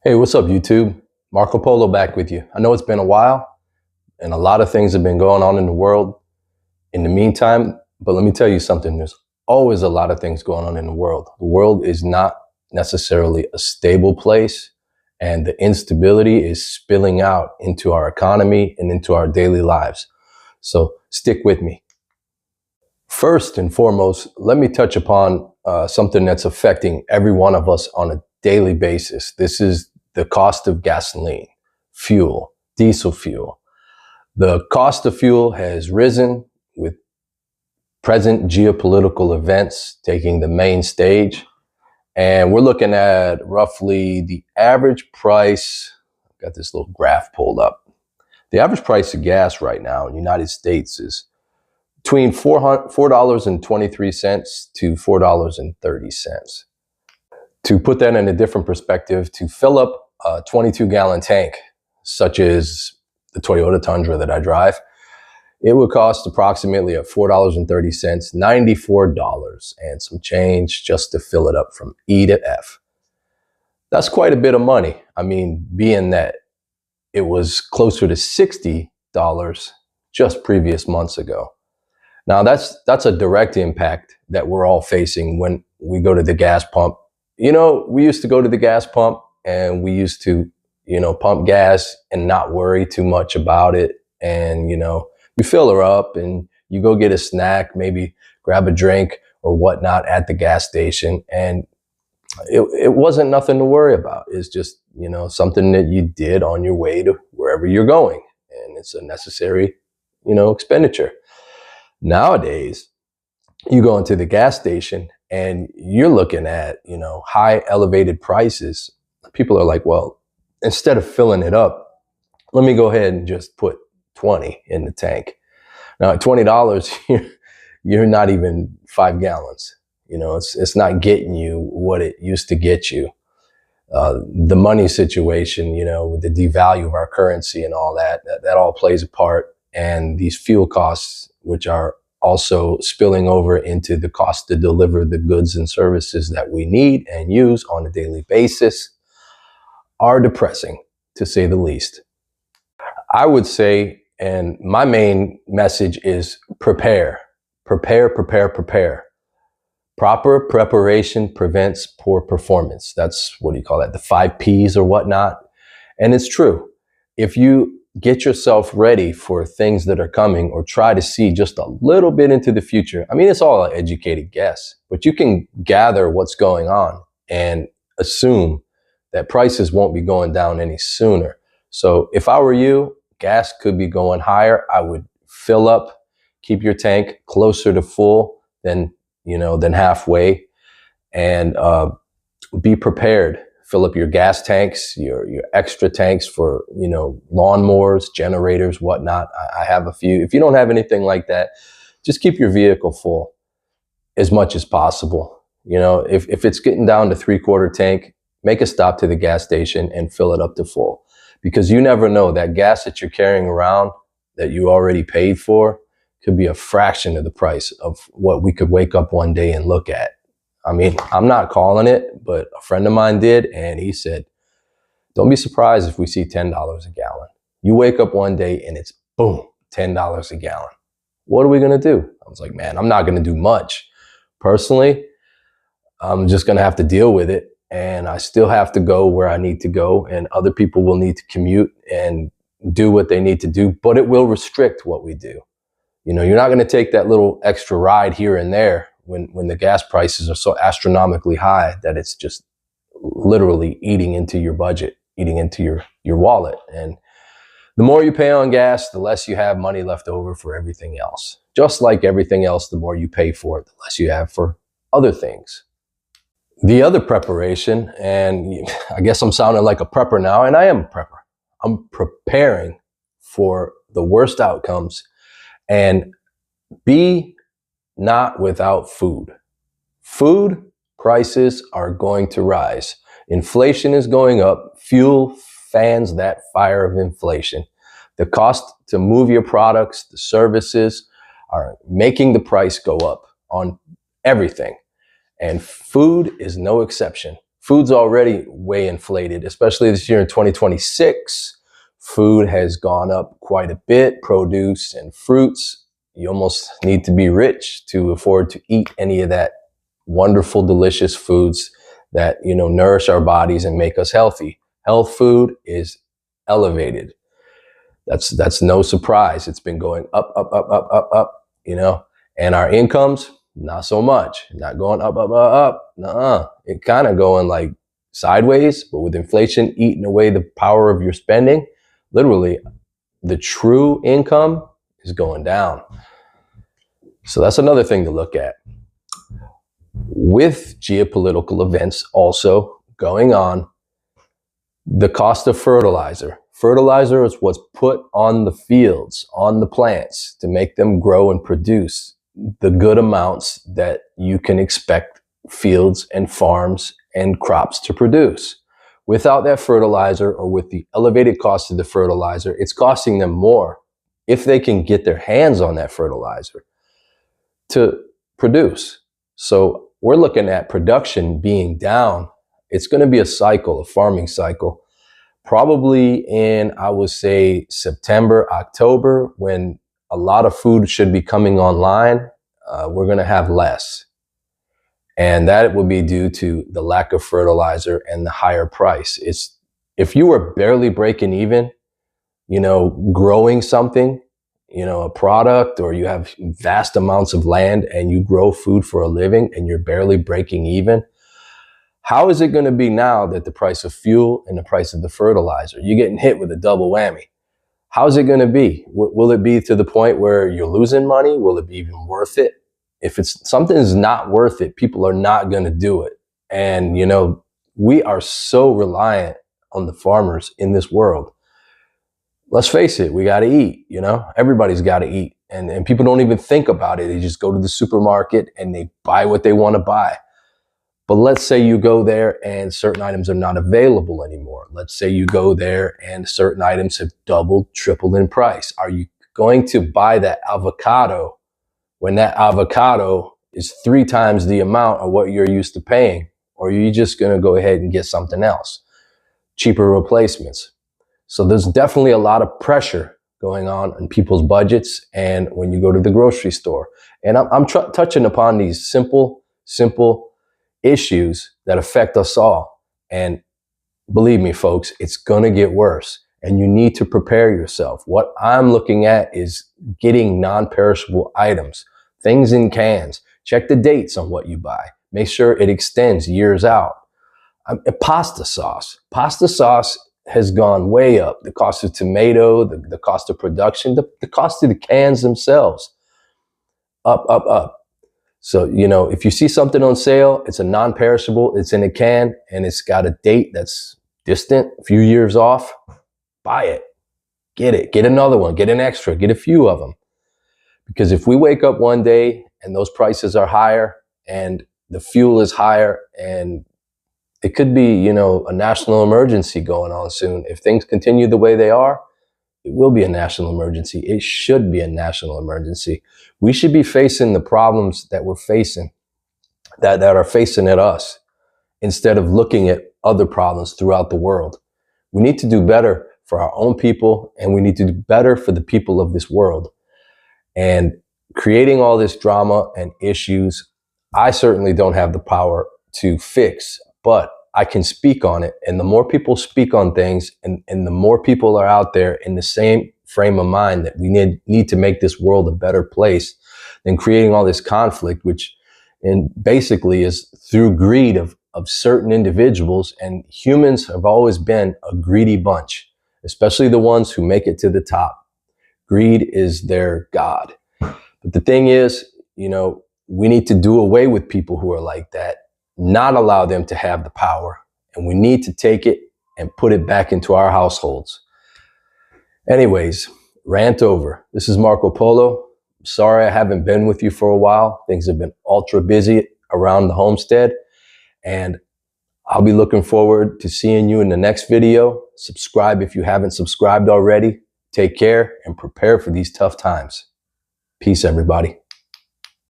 Hey, what's up, YouTube? Marco Polo back with you. I know it's been a while and a lot of things have been going on in the world in the meantime, but let me tell you something. There's always a lot of things going on in the world. The world is not necessarily a stable place, and the instability is spilling out into our economy and into our daily lives. So stick with me. First and foremost, let me touch upon something that's affecting every one of us on a daily basis. This is the cost of gasoline, fuel, diesel fuel. The cost of fuel has risen with present geopolitical events taking the main stage. And we're looking at roughly the average price. I've got this little graph pulled up. The average price of gas right now in the United States is between $4.23 to $4.30. To put that in a different perspective, to fill up a 22-gallon tank, such as the Toyota Tundra that I drive, it would cost approximately at $4.30, $94 and some change just to fill it up from E to F. That's quite a bit of money. I mean, being that it was closer to $60 just previous months ago. Now that's a direct impact that we're all facing when we go to the gas pump. You know, we used to go to the gas pump and we used to, pump gas and not worry too much about it. And, you fill her up and you go get a snack, maybe grab a drink or whatnot at the gas station. And it wasn't nothing to worry about. It's just, something that you did on your way to wherever you're going. And it's a necessary, expenditure. Nowadays, you go into the gas station and you're looking at, high elevated prices. People are like, well, instead of filling it up, let me go ahead and just put 20 in the tank. Now at $20, you're not even 5 gallons. It's not getting you what it used to get you. The money situation, with the devalue of our currency and all that all plays a part. And these fuel costs, which are also spilling over into the cost to deliver the goods and services that we need and use on a daily basis, are depressing, to say the least. I would say, and my main message is prepare. Prepare, prepare, prepare. Proper preparation prevents poor performance. That's, what do you call that? The 5 Ps or whatnot. And it's true. If you get yourself ready for things that are coming or try to see just a little bit into the future, I mean, it's all an educated guess, but you can gather what's going on and assume that prices won't be going down any sooner. So if I were you, gas could be going higher. I would fill up, keep your tank closer to full than halfway, and be prepared. Fill up your gas tanks, your extra tanks for, lawnmowers, generators, whatnot. I have a few. If you don't have anything like that, just keep your vehicle full as much as possible. If it's getting down to 3/4 tank, make a stop to the gas station and fill it up to full, because you never know, that gas that you're carrying around that you already paid for could be a fraction of the price of what we could wake up one day and look at. I mean, I'm not calling it, but a friend of mine did, and he said, don't be surprised if we see $10 a gallon. You wake up one day and it's boom, $10 a gallon. What are we going to do? I was like, man, I'm not going to do much. Personally, I'm just going to have to deal with it. And I still have to go where I need to go, and other people will need to commute and do what they need to do, but it will restrict what we do. You're not going to take that little extra ride here and there when the gas prices are so astronomically high that it's just literally eating into your budget, eating into your wallet. And the more you pay on gas, the less you have money left over for everything else. Just like everything else, the more you pay for it, the less you have for other things. The other preparation, and I guess I'm sounding like a prepper now, and I am a prepper. I'm preparing for the worst outcomes, and be not without food. Food prices are going to rise. Inflation is going up. Fuel fans that fire of inflation. The cost to move your products, the services, are making the price go up on everything. And food is no exception. food's already way inflated, especially this year in 2026. Food has gone up quite a bit, produce and fruits. You almost need to be rich to afford to eat any of that wonderful, delicious foods that, nourish our bodies and make us healthy. Health food is elevated. That's no surprise. It's been going up, up, up, up, up, up, and our incomes, not so much. Not going up, up, up, up. Nuh-uh. It kind of going like sideways, but with inflation eating away the power of your spending, literally the true income is going down. So that's another thing to look at. With geopolitical events also going on, the cost of fertilizer. Fertilizer is what's put on the fields, on the plants to make them grow and produce the good amounts that you can expect fields and farms and crops to produce. Without that fertilizer, or with the elevated cost of the fertilizer, it's costing them more if they can get their hands on that fertilizer to produce. So we're looking at production being down. It's going to be a cycle, a farming cycle, probably in, I would say, September, October, when a lot of food should be coming online. We're going to have less. And that will be due to the lack of fertilizer and the higher price. If you were barely breaking even, growing something, a product, or you have vast amounts of land and you grow food for a living and you're barely breaking even, how is it going to be now that the price of fuel and the price of the fertilizer, you're getting hit with a double whammy? How's it going to be? Will it be to the point where you're losing money? Will it be even worth it? If something is not worth it, people are not going to do it. And, we are so reliant on the farmers in this world. Let's face it, we got to eat, everybody's got to eat. And people don't even think about it. They just go to the supermarket and they buy what they want to buy. But let's say you go there and certain items are not available anymore. Let's say you go there and certain items have doubled, tripled in price. Are you going to buy that avocado when that avocado is 3 times the amount of what you're used to paying? Or are you just going to go ahead and get something else? Cheaper replacements. So there's definitely a lot of pressure going on in people's budgets and when you go to the grocery store. And I'm touching upon these simple issues that affect us all. And believe me, folks, it's going to get worse. And you need to prepare yourself. What I'm looking at is getting non-perishable items, things in cans. Check the dates on what you buy. Make sure it extends years out. Pasta sauce. Pasta sauce has gone way up. The cost of tomato, the cost of production, the cost of the cans themselves, up, up, up. So, if you see something on sale, it's a non-perishable, it's in a can, and it's got a date that's distant, a few years off, buy it. Get another one, get an extra, get a few of them. Because if we wake up one day and those prices are higher and the fuel is higher, and it could be, a national emergency going on soon. If things continue the way they are, it will be a national emergency. It should be a national emergency. We should be facing the problems that we're facing, that are facing at us, instead of looking at other problems throughout the world. We need to do better for our own people, and we need to do better for the people of this world. And creating all this drama and issues, I certainly don't have the power to fix, but I can speak on it. And the more people speak on things, and the more people are out there in the same frame of mind that we need to make this world a better place, than creating all this conflict, which basically is through greed of certain individuals. And humans have always been a greedy bunch, especially the ones who make it to the top. Greed is their God. But the thing is, we need to do away with people who are like that, not allow them to have the power. And we need to take it and put it back into our households. Anyways, rant over. This is Marco Polo. Sorry I haven't been with you for a while. Things have been ultra busy around the homestead. And I'll be looking forward to seeing you in the next video. Subscribe if you haven't subscribed already. Take care and prepare for these tough times. Peace, everybody.